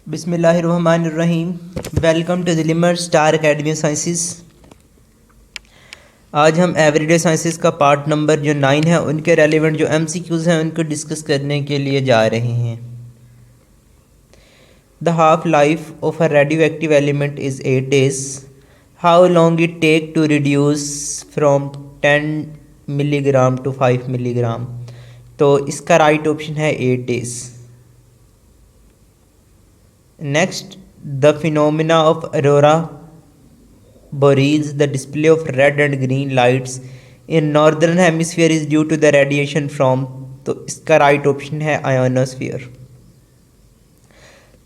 बिस्मिल्लाहिर्रहमानिर्रहीम। Welcome to the Limer Star Academy Sciences. आज हम एवरीडे साइंसेस का पार्ट नंबर जो 9 है उनके रेलिवेंट जो एमसीक्यूज़ हैं उनको डिस्कस करने के लिए जा रहे हैं। The half life of a radioactive element is 8 days। How long it take to reduce from 10 milligram to 5 milligram. तो इसका राइट ऑप्शन है 8 days। Next, the phenomena of aurora borealis, the display of red and green lights in northern hemisphere is due to the radiation from, तो इसका right option है ionosphere।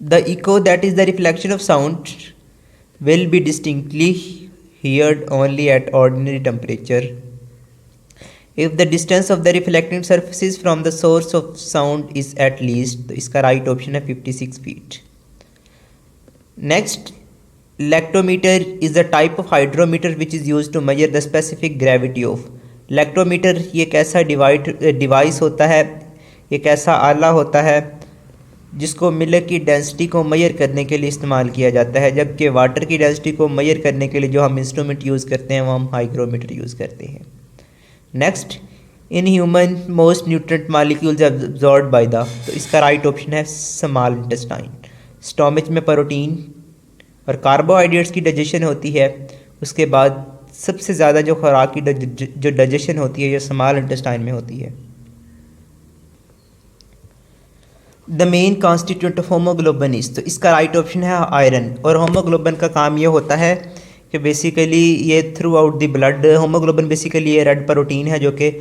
The echo, that is the reflection of sound, will be distinctly heard only at ordinary temperature if the distance of the reflecting surfaces from the source of sound is at least, तो इसका right option है 56 feet। Next, lactometer is a type of hydrometer which is used to measure the specific gravity of। lactometer ये कैसा device होता है, एक ऐसा आला होता है जिसको मिल्क की डेंसिटी को मेजर करने के लिए इस्तेमाल किया जाता है, जबकि वाटर की डेंसिटी को मेजर करने के लिए जो हम इंस्ट्रूमेंट यूज़ करते हैं वो हम हाइग्रोमीटर यूज़ करते हैं। Next, in human most nutrient molecules absorbed by the, तो इसका राइट ऑप्शन है स्मॉल इंटेस्टाइन। स्टोमच में प्रोटीन और कार्बोहाइड्रेट्स की डाइजेशन होती है, उसके बाद सबसे ज़्यादा जो खुराक की जो डाइजेशन होती है ये स्मॉल इंटेस्टाइन में होती है। The main constituent of haemoglobin is, तो इसका राइट ऑप्शन है आयरन। और होमोग्लोबिन का काम ये होता है कि बेसिकली ये through out the blood, haemoglobin basically ये रेड प्रोटीन है जो कि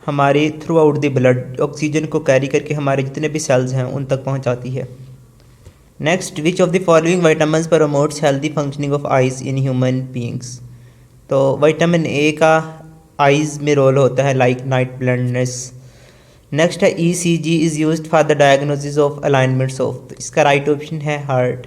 हमारे through out the blood oxygen को कैरी करके हमारे जितने भी सेल्स हैं उन तक पहुँचाती है। Next, which of the following vitamins promotes healthy functioning of eyes in human beings. तो विटामिन ए का आइज़ में रोल होता है लाइक नाइट ब्लाइंडनेस। नेक्स्ट है ECG is used for the diagnosis of alignments of, तो इसका right option है heart.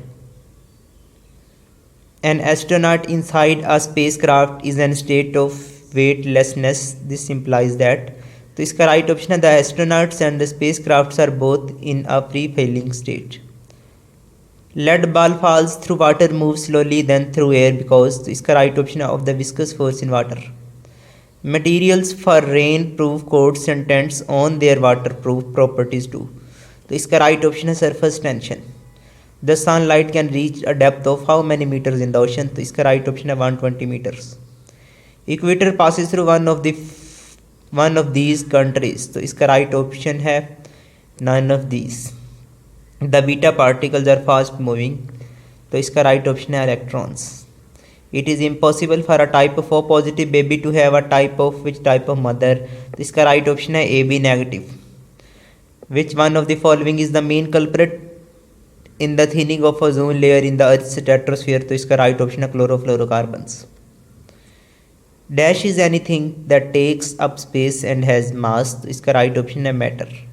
An astronaut inside a spacecraft is an state of weightlessness, this implies that, तो इसका right option है the astronauts and the spacecrafts are both in a free falling state. Lead ball falls through water move slowly than through air because, तो इसका right option है of the viscous force in water. Materials for rainproof coats and tents on their waterproof properties to, तो इसका right option है surface tension. The sunlight can reach a depth of how many metres in the ocean, तो इसका right option है 120 metres. Equator passes through one of these countries, तो इसका right option है none of these. The beta particles are fast moving, तो इसका right option है electrons. It is impossible for a type of O positive baby to have a type of which type of mother, तो इसका right option है A B negative. Which one of the following is the main culprit in the thinning of ozone layer in the earth stratosphere, तो इसका right option है chlorofluorocarbons. Dash is anything that takes up space and has mass, तो इसका right option है matter.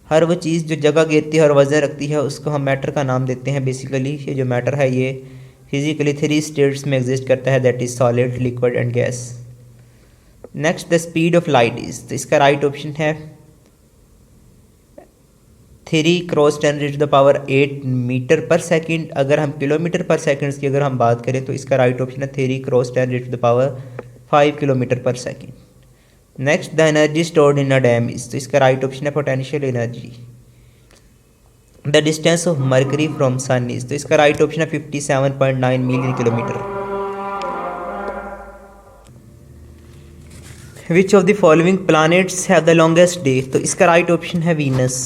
हर वो चीज़ जो जगह घेरती है और वजन रखती है उसको हम मैटर का नाम देते हैं। बेसिकली ये जो मैटर है ये फिजिकली 3 स्टेट्स में एग्जिस्ट करता है, that is solid, liquid and gas. Next, the speed of light is, तो इसका राइट ऑप्शन है 3 × 10⁻⁸ मीटर पर सेकेंड। अगर हम किलोमीटर पर सेकेंड की अगर हम बात करें तो इसका राइट ऑप्शन है 3 × 10⁵ किलोमीटर पर second. Next, the energy stored in a dam is, तो इसका राइट ऑप्शन है potential energy. The distance of Mercury from sun is, तो इसका राइट ऑप्शन है 57.9 million kilometre. Which of the following planets have the longest day, तो इसका right option है Venus.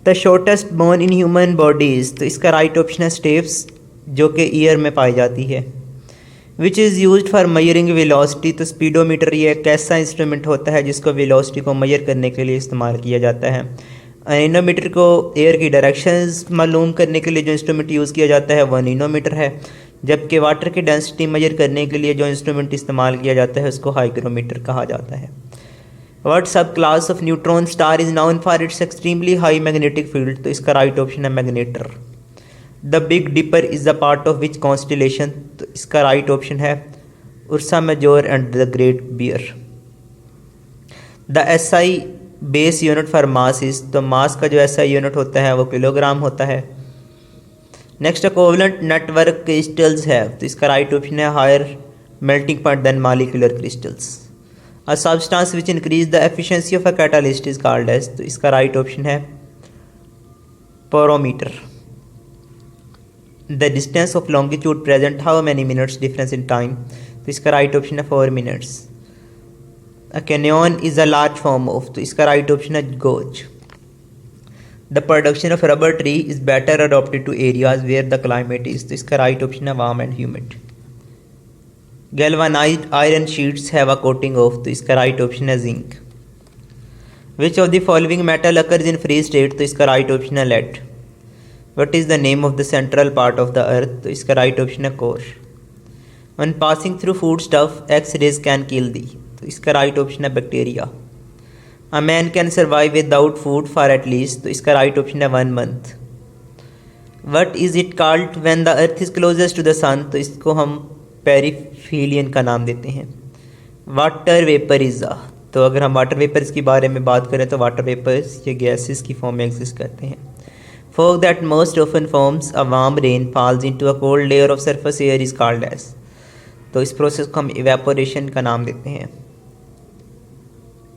The shortest bone in human body is, तो इसका right option है steps जो कि ईयर में पाई जाती है। Which is use for measuring velocity, तो स्पीडोमीटर ये एक ऐसा इंस्ट्रूमेंट होता है जिसको वेलोसिटी को मेजर करने के लिए इस्तेमाल किया जाता है। एनोमीटर को एयर की डायरेक्शंस मालूम करने के लिए जो इंस्ट्रूमेंट यूज़ किया जाता है वो एनोमीटर है, जबकि वाटर की डेंसिटी मेजर करने के लिए जो इंस्ट्रूमेंट इस्तेमाल किया जाता है उसको हाइग्रोमीटर कहा जाता है। What subclass of neutron star is known for its extremely high magnetic field, तो इसका राइट ऑप्शन है magnetar. The Big Dipper is the part of which constellation, तो इसका राइट ऑप्शन है Ursa Major and the Great Bear. The SI base unit for mass is, तो mass का जो SI unit होता है वो किलोग्राम होता है। नेक्स्ट कोवलेंट नेटवर्क क्रिस्टल्स है, तो इसका राइट ऑप्शन है higher melting point than molecular crystals. A substance which increase the efficiency of a catalyst is called as, तो इसका राइट ऑप्शन है promoter. The distance of longitude present how many minutes difference in time, तो इसका right option है 4 minutes. A canyon is a large form of, तो इसका right option है gorge. The production of rubber tree is better adopted to areas where the climate is, तो इसका right option है warm and humid. Galvanised iron sheets have a coating of, तो इसका right option है zinc. Which of the following metal occurs in free state, तो इसका right option है lead. What is the name of the central part of the earth, तो इसका right option है core. One passing through food stuff X rays can kill the, तो इसका right option है bacteria. A man can survive without food for at least, तो इसका right option है 1 month. What is it called when the earth is closest to the sun, तो इसको हम पेरिफीलियन का नाम देते हैं। वाटर वेपरिज़ा, तो अगर हम वाटर वेपर्स के बारे में बात करें तो वाटर वेपर्स ये गैसेस की फॉर्म में एग्जिस्ट करते हैं। Fog that most often forms a warm rain falls into a cold layer of surface air is called as, तो इस प्रोसेस को हम इवेपोरेशन का नाम देते हैं।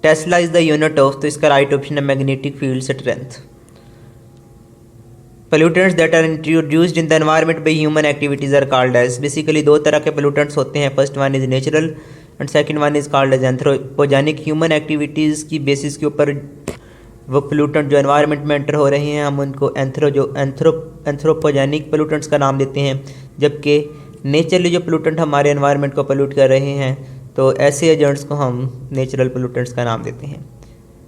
Tesla is the unit of, तो इसका राइट ऑप्शन है magnetic field strength. Pollutants that are introduced in the environment by human activities are called as, basically 2 तरह के पोल्यूटेंट्स होते हैं। First one is natural and second one is called as anthropogenic. Human activities की basis के ऊपर वो pollutant जो environment में एंटर हो रहे हैं हम उनको एंथ्रोपोजेनिक पोल्यूटेंट्स का नाम देते हैं, जबकि नेचुरली जो पोल्यूटेंट हमारे एनवायरनमेंट को पोल्यूट कर रहे हैं तो ऐसे एजेंट्स को हम नेचुरल पोल्यूटेंट्स का नाम देते हैं।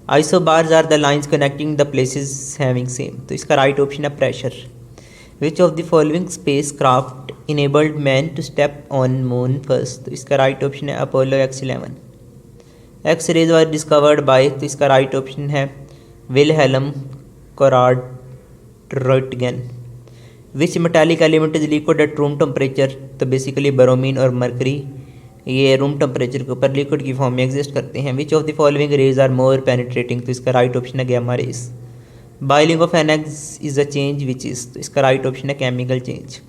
Isobars are the lines connecting the places having same, तो इसका राइट ऑप्शन है pressure. Which of the following spacecraft enabled man to step on moon first, तो इसका राइट ऑप्शन है Apollo X11। X rays were discovered by, तो इसका right option है Wilhelm Conrad Roentgen. Which metallic element is liquid at room temperature, तो basically bromine और mercury ये room temperature के ऊपर लिक्विड की फॉर्म में एग्जिस्ट करते हैं। Which of the following rays are more penetrating, तो इसका राइट ऑप्शन है gamma rays. Boiling of an eggs is a change which is, तो इसका राइट ऑप्शन है chemical change.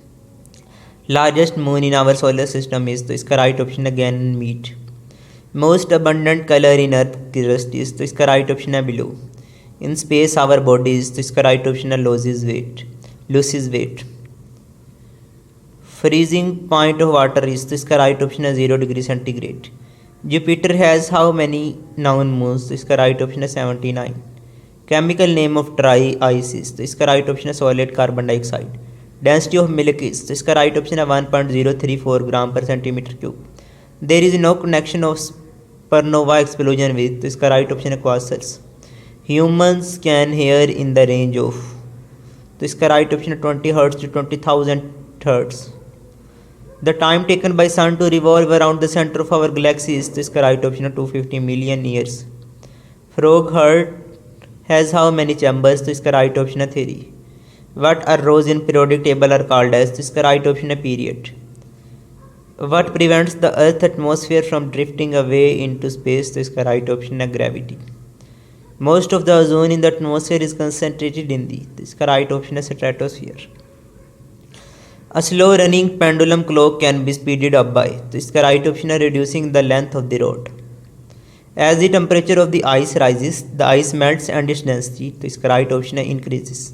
Largest moon in our solar system is, तो इसका right option है Ganymede. Most abundant colour in earth crust is, तो इसका right option है blue. In space our bodies, तो इसका राइट ऑप्शन है loses weight. Freezing point of water is, तो इसका राइट ऑप्शन है 0 degree centigrade. Jupiter has how many known moons, तो इसका राइट ऑप्शन है 79। Chemical name of dry ice is, तो इसका राइट ऑप्शन है solid carbon dioxide. Density of milk is, तो इसका राइट ऑप्शन है 1.034 gram per centimetre cube. There is no connection of supernova explosion with, तो इसका right option है quasars. Humans can hear in the range of, तो इसका right option है 20 hertz to 20,000 hertz. The time taken by sun to revolve around the centre of our galaxy is, तो इसका right option है 250 million years. Frog heart has how many chambers, तो इसका right option है 3। What are rows in periodic table are called as, तो इसका right option है period. What prevents the earth atmosphere from drifting away into space, तो इसका right option है gravity. Most of the ozone in the atmosphere is concentrated in the, तो इसका right option है stratosphere. A slow running pendulum clock can be speeded up by, तो इसका right option है reducing the length of the rod. As the temperature of the ice rises the ice melts and its density, तो इसका right option है increases.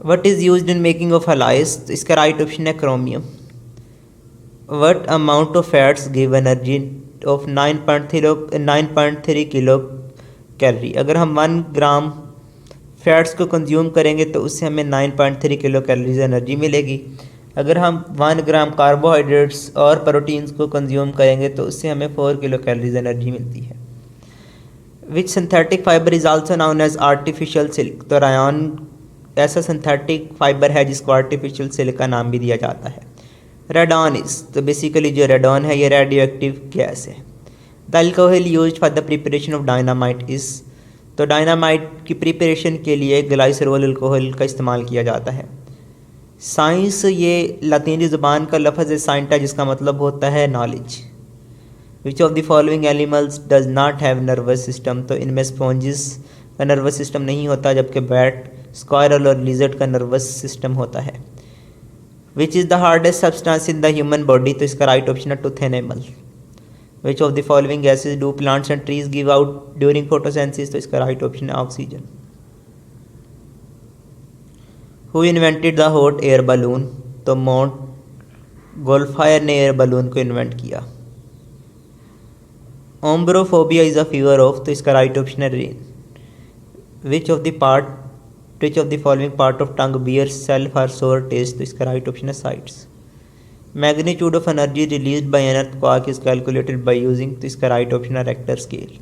What is used in making of Alice, तो इसका right option है chromium. What amount of fats give energy of 9.3 kilo calorie. अगर हम 1 ग्राम fats को consume करेंगे तो उससे हमें 9.3 किलो कैलोरीज एनर्जी मिलेगी। अगर हम 1 ग्राम कार्बोहाइड्रेट्स और प्रोटीन्स को कंज्यूम करेंगे तो उससे हमें 4 किलो कैलोरीज एनर्जी मिलती है। Which synthetic fibre is also known as artificial silk, तो रायन ऐसा सिंथेटिक फाइबर है जिसको आर्टिफिशियल सिल्क का नाम भी दिया जाता है। रेडॉन इज, तो बेसिकली जो रेडॉन है ये रेडियो एक्टिव गैस है। The alcohol used for the preparation of dynamite is, तो डायनामाइट की प्रिपरेशन के लिए ग्लाइसरॉल अल्कोहल का इस्तेमाल किया जाता है। साइंस ये लातीनी ज़ुबान का लफ्ज़ है साइंटा जिसका मतलब होता है knowledge. Which of the following animals does not have nervous system, तो इनमें स्पॉन्जिस का नर्वस सिस्टम नहीं होता जबकि बैट स्क्वायरल और लिजर्ड का नर्वस सिस्टम होता है। Which is the hardest substance in the human body, तो इसका राइट ऑप्शन है tooth animal. Which of the following gases do plants and trees give out during photosynthesis, तो इसका right option है oxygen. Who invented the hot air balloon, तो Montgolfier ने air balloon को invent किया। Ombrophobia is a fever of, तो इसका right option है rain. Which of the following part of tongue bear cell for sour taste, तो इसका right option है sides. Magnitude of energy released by an earthquake is calculated by using, तो इसका right option है Richter scale.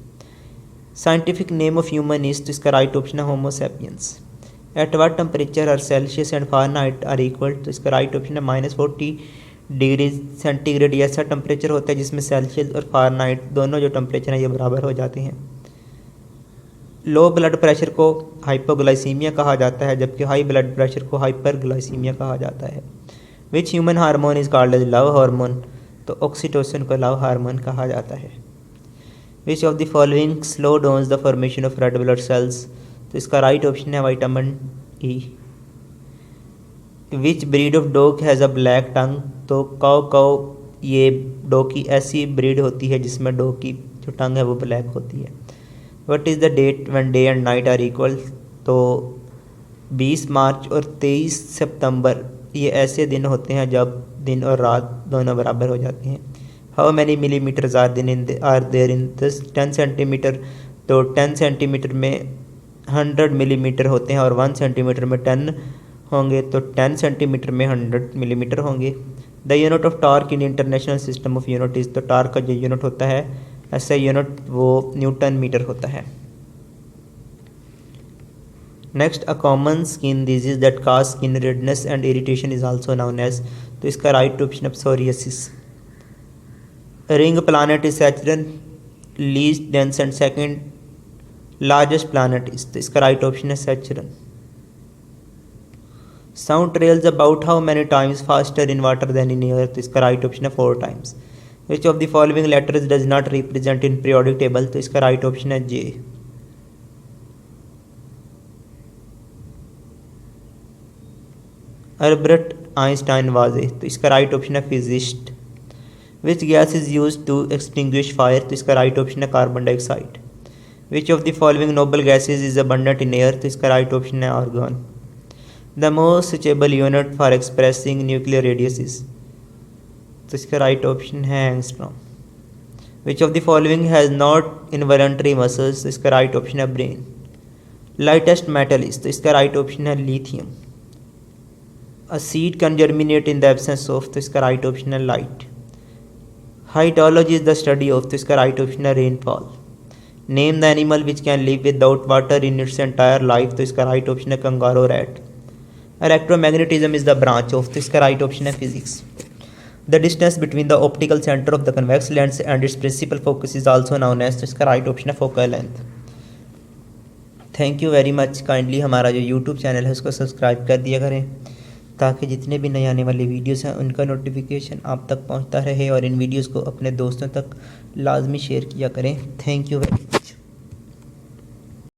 Scientific name of human is, तो इसका right option है होमो sapiens. At what temperature are Celsius and Fahrenheit are equal, तो इसका right option है -40 degree centigrade. ये ऐसा टेम्परेचर होता है जिसमें सेल्सियस और फ़ारेनहाइट दोनों जो टेम्परेचर हैं ये बराबर हो जाते हैं। लो ब्लड प्रेशर को हाइपोग्लाइसीमिया कहा जाता है, जबकि हाई ब्लड प्रेशर को हाइपरग्लाइसीमिया कहा जाता है। Which human hormone is called as love hormone, तो ऑक्सीटोसिन को लव हार्मोन कहा जाता है। Which of the following slow down the formation of red blood cells, तो इसका राइट ऑप्शन है vitamin E. Which breed of dog has a black tongue, तो chow ये डॉग की ऐसी ब्रीड होती है जिसमें डॉग की जो टंग है वो ब्लैक होती है। What is the date when day and night are equal, तो 20 मार्च और 23 सितंबर ये ऐसे दिन होते हैं जब दिन और रात दोनों बराबर हो जाते हैं। How many millimetres are there in this 10 centimetre, तो 10 सेंटीमीटर में 100 मिलीमीटर होते हैं और 1 सेंटीमीटर में 10 होंगे, तो 10 सेंटीमीटर में 100 मिलीमीटर होंगे। The unit of torque in international system of unit is, तो टार्क का जो यूनिट होता है ऐसा यूनिट वो न्यूटन मीटर होता है। Next, a common skin disease that cause skin redness and irritation is also known as, तो इसका राइट ऑप्शन है psoriasis. Ring planet is Saturn, least dense and second largest planet is, तो इसका right option है Saturn. Sound travels about how many times faster in water than in air, तो इसका right option है 4 times. Which of the following letters does not represent in periodic table, तो इसका right option है J. Albert Einstein was a, तो इसका right option है physicist. Which gas is used to extinguish fire, तो इसका right option है carbon dioxide. Which of the following noble gases is abundant in air, तो इसका right option है argon. The most suitable unit for expressing nuclear radius is, तो इसका right option है angstrom. Which of the following has not involuntary muscles, तो इसका right option है brain. Lightest metal is, तो इसका राइट ऑप्शन है lithium. A seed can germinate in the absence of, तो इसका राइट ऑप्शन है light. Hydrology is the study of, तो इसका राइट ऑप्शन है rainfall. Name the animal which can live without water in its entire life, तो इसका right option है kangaroo rat. Electromagnetism is the branch of, तो इसका right option है physics. The distance between the optical centre of the convex lens and its principal focus is also known as, तो इसका right option है focal length. Thank you very much. Kindly हमारा जो YouTube channel है उसको subscribe कर दिया करें ताकि जितने भी नए आने वाली वीडियोस हैं उनका नोटिफिकेशन आप तक पहुंचता रहे, और इन वीडियोस को अपने दोस्तों तक लाजमी शेयर किया करें। Thank you very much.